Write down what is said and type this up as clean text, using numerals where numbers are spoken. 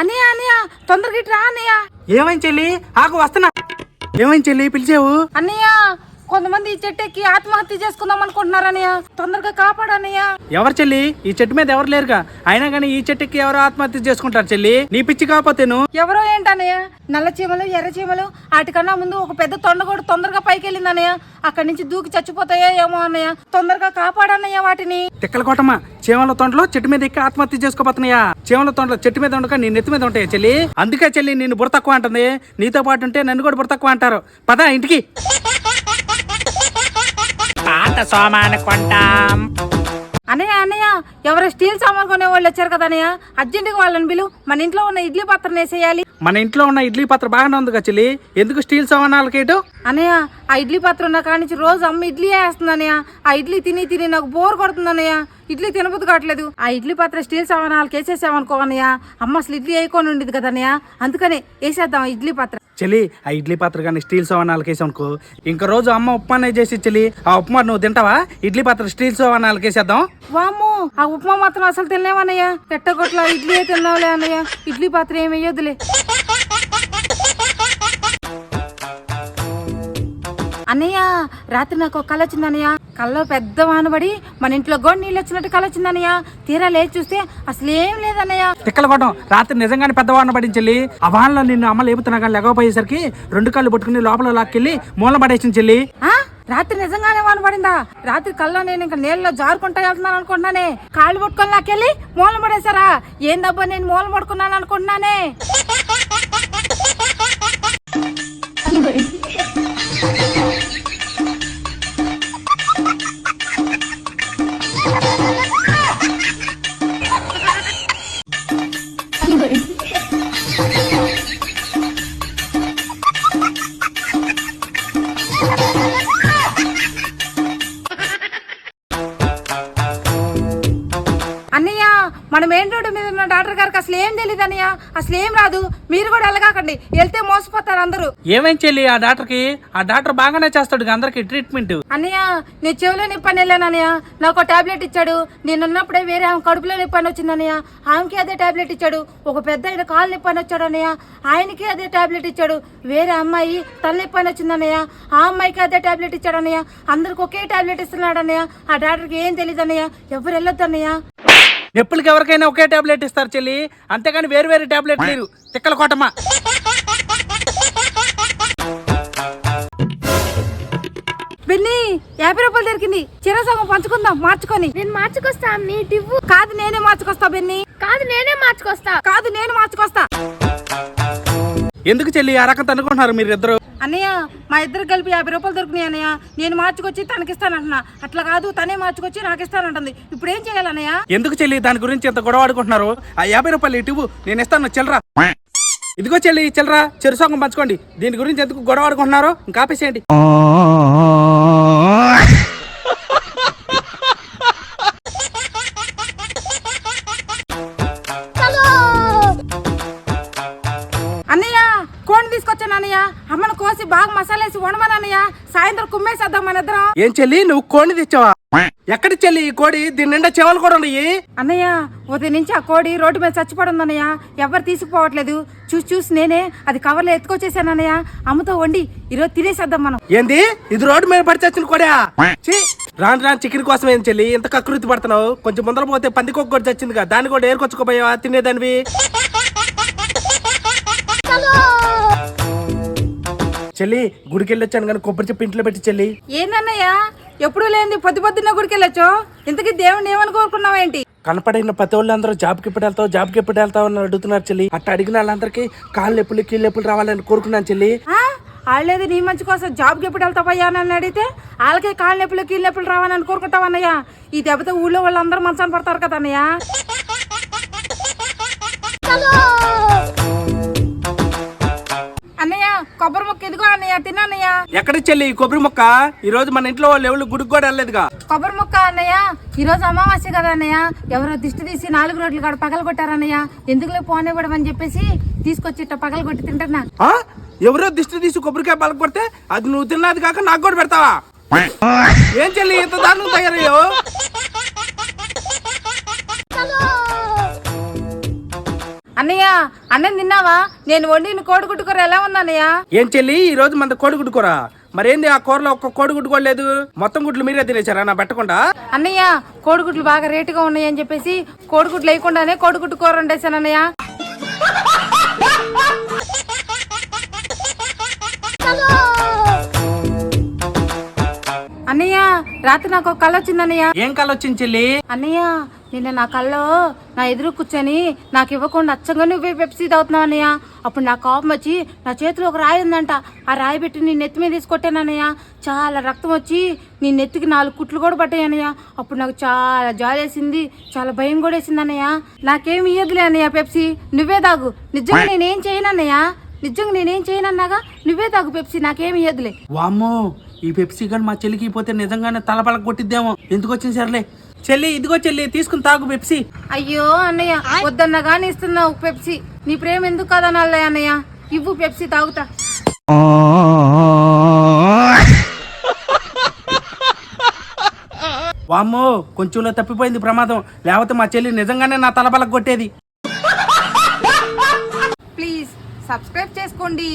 అన్నయ్య అన్నయ్య తొందరగా ఇటు రా అన్నయ్య. ఏమైంది చెల్లి? ఆకు వస్తున్నా. ఏమైంది చెల్లి పిలిచావు? అన్నయ్య కొంతమంది ఈ చెట్టు ఎక్కి ఆత్మహత్య చేసుకుందాం అనుకుంటున్నారు అన్నయ్య, తొందరగా కాపాడన్నయ్య. ఎవరు చెల్లి? ఈ చెట్టు మీద ఎవరు లేరుగా, అయినా కానీ ఈ చెట్టుకి ఎవరు ఆత్మహత్య చేసుకుంటారు చెల్లి? నీ పిచ్చి కాకపోతేను. ఎవరో ఏంటన్నయ్య, నల్ల చీమలు ఎర్ర చీమలు వాటికన్నా ముందు ఒక పెద్ద తొండగోడు తొందరగా పైకి వెళ్ళింది అన్నయ్య. అక్కడి నుంచి దూకి చచ్చిపోతాయో ఏమో అన్నయ్య, తొందరగా కాపాడన్నయ్య వాటిని. తిక్కల కోటమ్మా, చీమల తొండలో చెట్టు మీద ఎక్కి ఆత్మహత్య చేసుకోబోతున్నాయా? చీమల తొండలో చెట్టు మీద ఉండక నీ నెత్తి మీద ఉంటాయా చెల్లి? అందుకే చెల్లి నిన్ను బుర్ర తక్కువ అంటుంది. నీతో పాటు ఉంటే నన్ను కూడా బుర్ర తక్కువ అంటారు. పద ఇంటికి. పాత సామాను కొంటాం. అన్నయ్య అన్నయ్య ఎవరో స్టీల్ సామాన్ కొనే వాళ్ళు వచ్చారు కదా అన్నయ్య, అర్జెంటుగా వాళ్ళని పిలు. మన ఇంట్లో ఉన్న ఇడ్లీ పాత్రను వేసేయాలి. మన ఇంట్లో ఉన్న ఇడ్లీ పాత్ర బాగానే ఉంది కదా చెల్లి, ఎందుకు స్టీల్ సామానాలకేటు? అన్నయ్య ఆ ఇడ్లీ పాత్ర ఉన్న కాడి నుంచి రోజు అమ్మ ఇడ్లీ వేస్తుంది అన్నయ్య. ఆ ఇడ్లీ తిని తిని నాకు బోర్ కొడుతుంది అన్నయ్య, ఇడ్లీ తినబుద్ధి కావట్లేదు. ఆ ఇడ్లీ పాత్ర స్టీల్ సామానాలకు వేసేసామనుకో అన్నయ్య, అమ్మ అసలు ఇడ్లీ వేయకొని ఉండేది కదా అన్నయ్య, అందుకనే వేసేద్దాం ఇడ్లీ పాత్ర. చెల్లి ఆ ఇడ్లీ పాత్ర కానీ స్టీల్ సామానాలకి వేసామనుకో, ఇంక రోజు అమ్మ ఉప్మానే చేసి చెల్లి, ఆ ఉప్మా నువ్వు తింటావా? ఇడ్లీ పాత్ర స్టీల్ సామానాలకి వేసేద్దాం. వామ్మో ఆ ఉప్మా మాత్రం అసలు తినలేమన్నయ్య, ఎట్టగొట్ల ఇడ్లీ తిన్నావులే అన్నయ్య, ఇడ్లీ పాత్ర ఏమి వేయొద్దులే. అన్నయ్య రాత్రి నాకు ఒక కళ వచ్చింది అన్నయ్య, కళ్ళలో పెద్ద వానబడి మన ఇంట్లో కూడా నీళ్ళు వచ్చినట్టు కళ వచ్చింది అన్నయ్య. తీరా లేచి చూస్తే అసలు ఏం లేదన్నయ్య. తిక్కల కొట్టం, రాత్రి నిజంగానే పెద్ద వాన పడింది చెల్లి. ఆ వానలో నిన్ను అమ్మ లేపుతున్నా కానీ లెగవపోయేసరికి 2 కాళ్ళు పట్టుకుని లోపల లాక్కెళ్ళి మూల పడేసింది చెల్లి. రాత్రి నిజంగానే వాన పడిందా? రాత్రి కల్లో నేను ఇంకా నీళ్ళలో జారుకుంటా వెళ్తున్నాను అనుకుంటున్నానే, కాళ్ళు పట్టుకొని లాక్కెళ్ళి మూల పడేశారా? ఏందబ్బా నేను మూల పడుకున్నాను అనుకుంటున్నానే. అన్నయ్య మన మెయిన్ రోడ్డు మీద ఉన్న డాక్టర్ గారికి అసలు ఏం తెలియదు అన్నయ్య, అసలు ఏం రాదు. మీరు కూడా వెళ్ళగాకండి, వెళ్తే మోసపోతారు అందరూ. ఏమేం చెల్లి ఆ డాక్టర్కి? ఆ డాక్టర్ బాగానే చేస్తాడు అందరికి ట్రీట్మెంట్. అన్నయ్య నీ చెవిలో నిప్పని వెళ్ళాను అన్నయ్య, నాకు టాబ్లెట్ ఇచ్చాడు. నేనున్నప్పుడే వేరే ఆమె కడుపులో నిప్పని వచ్చింది అన్నయ్య, ఆమెకి అదే టాబ్లెట్ ఇచ్చాడు. ఒక పెద్ద ఆయన కాలు నిప్పని వచ్చాడు అన్నయ్య, ఆయనకి అదే టాబ్లెట్ ఇచ్చాడు. వేరే అమ్మాయి తల నిప్పని వచ్చింది అన్నయ్య, ఆ అమ్మాయికి అదే టాబ్లెట్ ఇచ్చాడు అన్నయ్య. అందరికి ఒకే టాబ్లెట్ ఇస్తున్నాడు అన్నయ్య. ఆ డాక్టర్కి ఏం తెలియదు అన్నయ్య, ఎవరు వెళ్ళొద్దు అన్నయ్య. నొప్పులకి ఎవరికైనా ఒకే టాబ్లెట్ ఇస్తారు చెల్లి, అంతేగాని వేరు వేరు టాబ్లెట్ లేరు. తిక్కల కోటమ్మా. బెన్నీ 50 రూపాయలు దొరికింది, చిరసంగం పంచుకుందాం మార్చుకొని. నేను మార్చుకొస్తా నీటివ్వు. కాదు నేనే మార్చుకొస్తా బెన్నీ. కాదు నేనే మార్చుకొస్తా. కాదు నేను మార్చుకొస్తా. ఎందుకు చెల్లి ఆ రకం అనుకుంటున్నారు మీరిద్దరు? అన్నయ్య మా ఇద్దరు కలిపి 50 రూపాయలు దొరికినాయి అన్నయ్య, నేను మార్చుకొచ్చి తనకిస్తానంటున్నా. అట్లా కాదు తనే మార్చుకొచ్చి నాకు ఇస్తానంటుంది. ఇప్పుడు ఏం చేయాలి అన్నయ్య? ఎందుకు చెల్లి దాని గురించి ఎంత గొడవ ఆడుకుంటున్నారు? ఆ 50 రూపాయలు ఇటు నేను ఇస్తాను, చెల్లరా. ఇదిగో చెల్లి చెల్లరా, చెరుసంగం పంచుకోండి. దీని గురించి ఎందుకు గొడవ ఆడుకుంటున్నారు? ఇంకా ఆపేసేయండి. అన్నయ్య కోడిని తీసుకొచ్చాను అన్నయ్య, అమ్మను కోసి బాగా మసాలా వేసి వండమని అన్నయ్య, సాయంత్రం కుమ్మేసేద్దాం మన ఇద్దరం. ఏం చెల్లి నువ్వు కోడిని తెచ్చావా? ఎక్కడి చెల్లి ఈ కోడి? దీని నిండా చెవలు కూడా ఉన్నాయి. అన్నయ్య ఉదయం నుంచి ఆ కోడి రోడ్డు మీద చచ్చిపడింది అన్నయ్య, ఎవరు తీసుకుపోవట్లేదు. చూసి నేనే అది కవర్లో ఎత్తుకొచ్చేసాను అన్నయ్య, అమ్మతో వండి ఈరోజు తినేసేద్దాం మనం. ఏంది ఇది రోడ్డు మీద పడి చచ్చిన కోడా? రాను చికెన్ కోసం ఏం చెల్లి ఇంత కకృతి పడుతున్నావు? కొంచెం ముందర పోతే పందికొక్క కూడా చచ్చింది కదా, దాన్ని కూడా ఏరుకొచ్చుకోపోయావా తినేదానివి? చెల్లి గుడికి వెళ్ళొచ్చాను కానీ కొబ్బరి చెప్పి ఇంట్లో పెట్టి చెల్లి. ఏందన్నయ్య ఎప్పుడు లేని పొద్దున్న గుడికి వెళ్ళొచ్చు, ఇంతకీ దేవుడిని ఏమని కోరుకున్నావేంటి? కనపడిన ప్రతి వాళ్ళందరూ జాబ్కి ఎప్పుడు వెళ్తావు అని అడుగుతున్నారు చెల్లి. అట్లా అడిగిన వాళ్ళందరికీ కాళ్ళు నొప్పులు కీళ్ళు నొప్పులు రావాలని కోరుకున్నాను చెల్లి. వాళ్ళేది నీ మంచి కోసం జాబ్కి ఎప్పుడు వెళ్తావయ్యా అని అడిగితే వాళ్ళకే కాళ్ళు నొప్పులు కీళ్ళు నొప్పులు రావాలని కోరుకుంటావు అన్నయ్య. ఈ దెబ్బతో ఊళ్ళో వాళ్ళందరూ మంచాన్ని పడతారు కదా అన్నయ్య. అన్నయ్య కొబ్బరి మొక్క ఎదుగో అన్నయ్య, తిన్నయ్య. ఎక్కడ చెల్లి కొబ్బరి మొక్క? ఈ రోజు మన ఇంట్లో వాళ్ళు ఎవరు గుడికి కూడా వెళ్ళలేదుగా. కొబ్బరి మొక్క అన్నయ్య, ఈ రోజు అమావాస్య కదా అన్నయ్య, ఎవరో దిష్టి తీసి 4 రోడ్లు కాడ పగల కొట్టారన్నయ్య. ఎందుకులే పోనివ్వడం చెప్పేసి తీసుకొచ్చి ఇట్లా పగల కొట్టి తింటున్నా. ఎవరో దిష్టి తీసి కొబ్బరికాయ పగల కొడితే అది నువ్వు తిన్నది కాక నాకు కూడా పెడతావా? ఏం చెల్లి ఇంత దారుణం తయారయ్యో? అన్నయ్య అన్నం తిన్నావా? నేను వండిన కోడిగుడ్డు కూర ఎలా ఉందన్నయ్య? ఏం చెల్లి ఈ రోజు మన కోడిగుడ్డు కూర? మరేంది ఆ కూరలో ఒక్క కోడిగుడ్డు కూడా లేదు? మొత్తం గుడ్లు మీరే తినేశారా నా పెట్టకుండా? అన్నయ్య కోడిగుడ్లు బాగా రేటుగా ఉన్నాయి అని చెప్పేసి కోడిగుడ్లు వేయకుండానే కోడిగుడ్డు కూర వండేశాను అన్నయ్య. అన్నయ్య రాత్రి నాకు ఒక కళ వచ్చిందన్నయ్య. ఏం కళ వచ్చింది చెల్లి? అన్నయ్య నిన్న నా కల్లో నా ఎదురు కూర్చొని నాకు ఇవ్వకుండా అచ్చంగా నువ్వే పెప్సీ తాగుతున్నావు అన్నయ్య. అప్పుడు నా కోపం వచ్చి నా చేతిలో ఒక రాయి ఉందంట, ఆ రాయి పెట్టి నీ నెత్తి మీద తీసుకొట్టానన్నయ్య. చాలా రక్తం వచ్చి నీ నెత్తికి 4 కుట్లు కూడా పట్టాయి అన్నయ్య. అప్పుడు నాకు చాలా జాలేసింది, చాలా భయం కూడా వేసింది అన్నయ్య. నాకేమి ఇయ్యదులే అన్నయ్య పెప్సీ, నువ్వే తాగు. నిజంగా నేనేం చేయను అన్నయ్య, నిజంగా నేనేం చేయనన్నాగా, నువ్వే తాగు పెప్సీ, నాకేమి ఇయ్యదులే. వామ్మో ఈ పెప్సీ కానీ మా చెల్లికి పోతే నిజంగానే తలపలక కొట్టిద్దేమో. ఎందుకు వచ్చింది సర్లే. చెల్లి ఇదిగో చెల్లి తీసుకుని తాగు పెప్సీ. అయ్యో అన్నయ్య వద్దన్నా గానీ ఇస్తున్నావు పెప్సీ. నీ ప్రేమ ఎందుకు కాదనాలే అన్నయ్య, ఇవ్వు పెప్సీ తాగుతా. వామ్మో కొంచెంలో తప్పిపోయింది ప్రమాదం, లేకపోతే మా చెల్లి నిజంగానే నా తలపలక కొట్టేది. ప్లీజ్ సబ్స్క్రైబ్ చేసుకోండి.